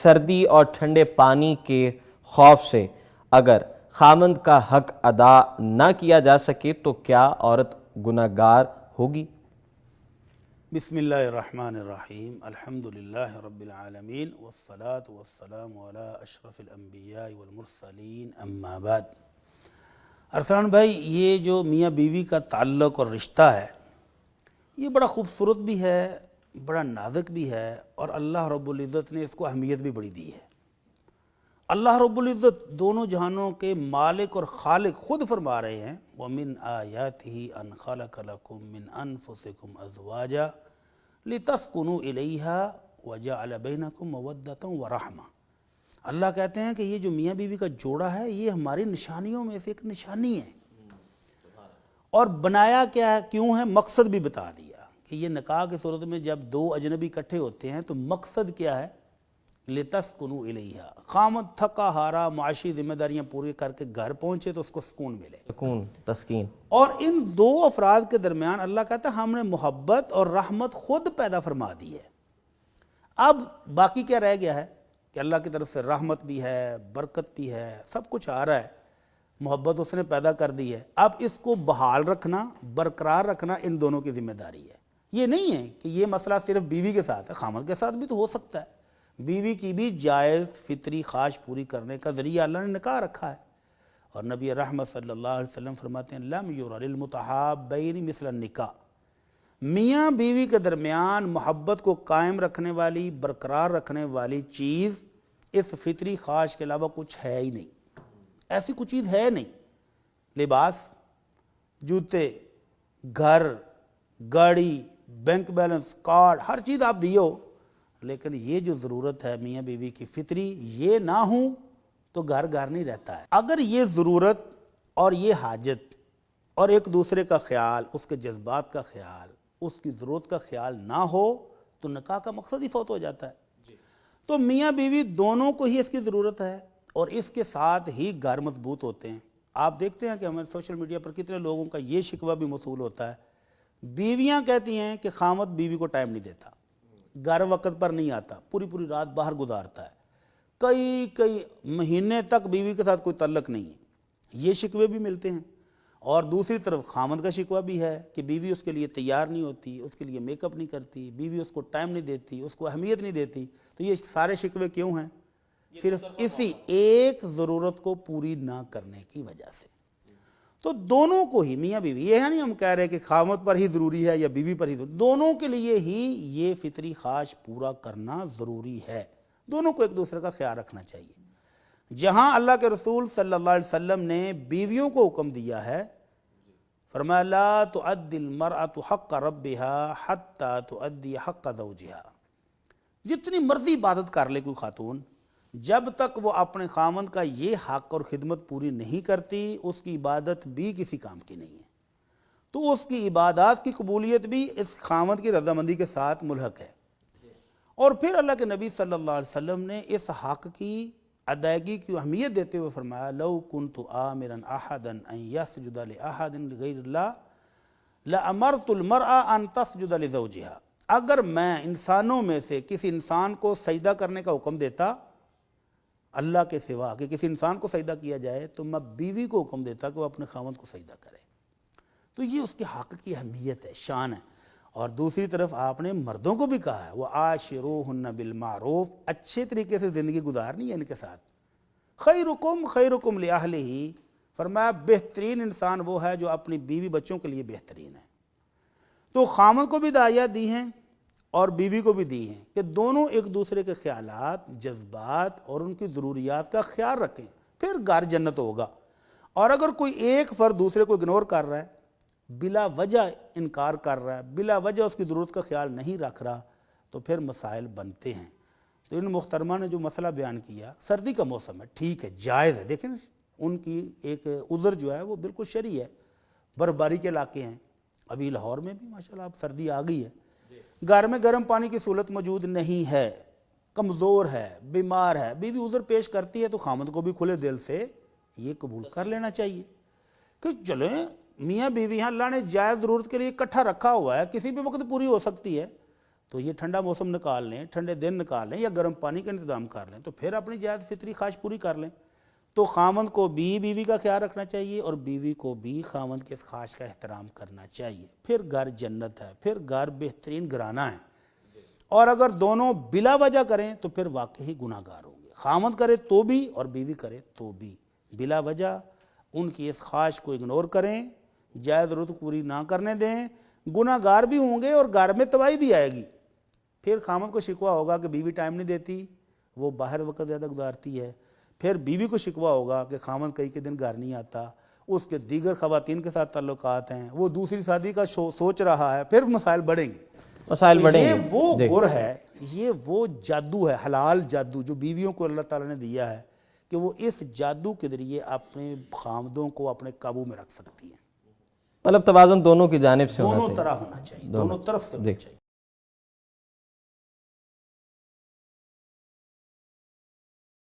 سردی اور ٹھنڈے پانی کے خوف سے اگر خامند کا حق ادا نہ کیا جا سکے تو کیا عورت گناہگار ہوگی؟ بسم اللہ الرحمن الرحیم، الحمدللہ رب العالمین والصلاة والسلام علی اشرف الانبیاء والمرسلین، اما بعد۔ ارسلان بھائی، یہ جو میاں بیوی کا تعلق اور رشتہ ہے یہ بڑا خوبصورت بھی ہے، بڑا نازک بھی ہے، اور اللہ رب العزت نے اس کو اہمیت بھی بڑی دی ہے۔ اللہ رب العزت دونوں جہانوں کے مالک اور خالق خود فرما رہے ہیں وَمِنْ آيَاتِهِ أَنْ خَلَقَ لَكُم مِّنْ أَنفُسِكُمْ أَزْوَاجًا لِتَسْكُنُوا إِلَيْهَا وَجَعَلَ بَيْنَكُم مَّوَدَّةً وَرَحْمَةً۔ اللہ کہتے ہیں کہ یہ جو میاں بیوی کا جوڑا ہے یہ ہماری نشانیوں میں سے ایک نشانی ہے، اور بنایا کیا ہے، کیوں ہے، مقصد بھی بتا دیا کہ یہ نکاح کی صورت میں جب دو اجنبی اکٹھے ہوتے ہیں تو مقصد کیا ہے، لِتَسْكُنُوا إِلَيْهَا۔ خامد تھکا ہارا معاشی ذمہ داریاں پوری کر کے گھر پہنچے تو اس کو سکون ملے، سکون، تسکین۔ اور ان دو افراد کے درمیان اللہ کہتا ہے ہم نے محبت اور رحمت خود پیدا فرما دی ہے۔ اب باقی کیا رہ گیا ہے کہ اللہ کی طرف سے رحمت بھی ہے، برکت بھی ہے، سب کچھ آ رہا ہے، محبت اس نے پیدا کر دی ہے۔ اب اس کو بحال رکھنا، برقرار رکھنا ان دونوں کی ذمہ داری ہے۔ یہ نہیں ہے کہ یہ مسئلہ صرف بیوی کے ساتھ ہے، خامد کے ساتھ بھی تو ہو سکتا ہے۔ بیوی کی بھی جائز فطری خواہش پوری کرنے کا ذریعہ اللہ نے نکاح رکھا ہے، اور نبی رحمت صلی اللہ علیہ وسلم فرماتے ہیں لم یُرَ لِلْمُتَحَابَّیْنِ مِثْلَ النِّکَاح۔ میاں بیوی کے درمیان محبت کو قائم رکھنے والی، برقرار رکھنے والی چیز اس فطری خواہش کے علاوہ کچھ ہے ہی نہیں، ایسی کوئی چیز ہے نہیں۔ لباس، جوتے، گھر، گاڑی، بینک بیلنس، کارڈ، ہر چیز آپ دیو، لیکن یہ جو ضرورت ہے میاں بیوی کی فطری، یہ نہ ہوں تو گھر گھر نہیں رہتا ہے۔ اگر یہ ضرورت اور یہ حاجت اور ایک دوسرے کا خیال، اس کے جذبات کا خیال، اس کی ضرورت کا خیال نہ ہو تو نکاح کا مقصد ہی فوت ہو جاتا ہے۔ تو میاں بیوی دونوں کو ہی اس کی ضرورت ہے، اور اس کے ساتھ ہی گھر مضبوط ہوتے ہیں۔ آپ دیکھتے ہیں کہ ہمارے سوشل میڈیا پر کتنے لوگوں کا یہ شکوہ بھی موصول ہوتا ہے، بیویاں کہتی ہیں کہ خامد بیوی کو ٹائم نہیں دیتا، گھر وقت پر نہیں آتا، پوری پوری رات باہر گزارتا ہے، کئی مہینے تک بیوی کے ساتھ کوئی تعلق نہیں ہے، یہ شکوے بھی ملتے ہیں۔ اور دوسری طرف خامد کا شکوہ بھی ہے کہ بیوی اس کے لیے تیار نہیں ہوتی، اس کے لیے میک اپ نہیں کرتی، بیوی اس کو ٹائم نہیں دیتی، اس کو اہمیت نہیں دیتی۔ تو یہ سارے شکوے کیوں ہیں؟ صرف اسی ایک ضرورت کو پوری نہ کرنے کی وجہ سے۔ تو دونوں کو ہی، میاں بیوی، یہ ہے نہیں ہم کہہ رہے کہ خامد پر ہی ضروری ہے یا بیوی پر ہی ضروری، دونوں کے لیے ہی یہ فطری خواہش پورا کرنا ضروری ہے۔ دونوں کو ایک دوسرے کا خیال رکھنا چاہیے۔ جہاں اللہ کے رسول صلی اللہ علیہ وسلم نے بیویوں کو حکم دیا ہے، فرمایا لا تؤدی المرأة حق ربها حتی تؤدی حق زوجها۔ جتنی مرضی عبادت کر لے کوئی خاتون، جب تک وہ اپنے خامند کا یہ حق اور خدمت پوری نہیں کرتی، اس کی عبادت بھی کسی کام کی نہیں ہے۔ تو اس کی عبادات کی قبولیت بھی اس خامند کی رضامندی کے ساتھ ملحق ہے۔ اور پھر اللہ کے نبی صلی اللہ علیہ وسلم نے اس حق کی ادائیگی کی اہمیت دیتے ہوئے فرمایا لو کنت آمرا احدا ان یسجد لاحد غیر اللہ لامرت المرأة ان تسجد لزوجها۔ اگر میں انسانوں میں سے کسی انسان کو سجدہ کرنے کا حکم دیتا اللہ کے سوا، کہ کسی انسان کو سجدہ کیا جائے، تو میں بیوی کو حکم دیتا کہ وہ اپنے خاوند کو سجدہ کرے۔ تو یہ اس کے حق کی اہمیت ہے، شان ہے۔ اور دوسری طرف آپ نے مردوں کو بھی کہا ہے وَعَاشِرُوهُنَّ بِالْمَعْرُوفِ، اچھے طریقے سے زندگی گزارنی ہے ان کے ساتھ۔ خَيْرُكُمْ خَيْرُكُمْ لِأَهْلِهِ، فرمایا بہترین انسان وہ ہے جو اپنی بیوی بچوں کے لیے بہترین ہے۔ تو خامد کو بھی ہدایات دی ہیں اور بیوی کو بھی دی ہیں کہ دونوں ایک دوسرے کے خیالات، جذبات اور ان کی ضروریات کا خیال رکھیں، پھر گھر جنت ہوگا۔ اور اگر کوئی ایک فرد دوسرے کو اگنور کر رہا ہے، بلا وجہ انکار کر رہا ہے، بلا وجہ اس کی ضرورت کا خیال نہیں رکھ رہا، تو پھر مسائل بنتے ہیں۔ تو ان محترمہ نے جو مسئلہ بیان کیا، سردی کا موسم ہے، ٹھیک ہے، جائز ہے، دیکھیں ان کی ایک عذر جو ہے وہ بالکل شرعی ہے، برف باری کے علاقے ہیں، ابھی لاہور میں بھی ماشاءاللہ اب سردی آ گئی ہے، گھر میں گرم پانی کی سہولت موجود نہیں ہے، کمزور ہے، بیمار ہے، بیوی عذر پیش کرتی ہے تو خامد کو بھی کھلے دل سے یہ قبول کر لینا چاہیے کہ چلیں میاں بیوی ہیں، اللہ نے جائز ضرورت کے لیے اکٹھا رکھا ہوا ہے، کسی بھی وقت پوری ہو سکتی ہے، تو یہ ٹھنڈا موسم نکال لیں، ٹھنڈے دن نکال لیں، یا گرم پانی کا انتظام کر لیں، تو پھر اپنی جائز فطری خواہش پوری کر لیں۔ تو خاوند کو بھی بیوی کا خیال رکھنا چاہیے، اور بیوی کو بھی خاوند کے اس خواہش کا احترام کرنا چاہیے، پھر گھر جنت ہے، پھر گھر بہترین گھرانہ ہے۔ اور اگر دونوں بلا وجہ کریں تو پھر واقعی گناہ گار ہوں گے، خاوند کرے تو بھی اور بیوی کرے تو بھی، بلا وجہ ان کی اس خواہش کو اگنور کریں، جائز ضرورت پوری نہ کرنے دیں، گناہ گار بھی ہوں گے اور گھر میں تباہی بھی آئے گی۔ پھر خاوند کو شکوہ ہوگا کہ بیوی ٹائم نہیں دیتی، وہ باہر وقت زیادہ گزارتی ہے، پھر بیوی کو شکوہ ہوگا کہ خاوند کئی کے دن گھر نہیں آتا، اس کے دیگر خواتین کے ساتھ تعلقات ہیں، وہ دوسری شادی کا سوچ رہا ہے، پھر مسائل بڑھیں گے۔ مسائل بڑھیں گے۔ یہ وہ گر ہے، یہ وہ جادو ہے، حلال جادو جو بیویوں کو اللہ تعالیٰ نے دیا ہے، کہ وہ اس جادو کے ذریعے اپنے خامدوں کو اپنے قابو میں رکھ سکتی ہیں۔ مطلب توازن دونوں کی جانب سے ہونا دونوں چاہیے، طرح ہونا چاہیے، دونوں طرف سے ہونا چاہیے۔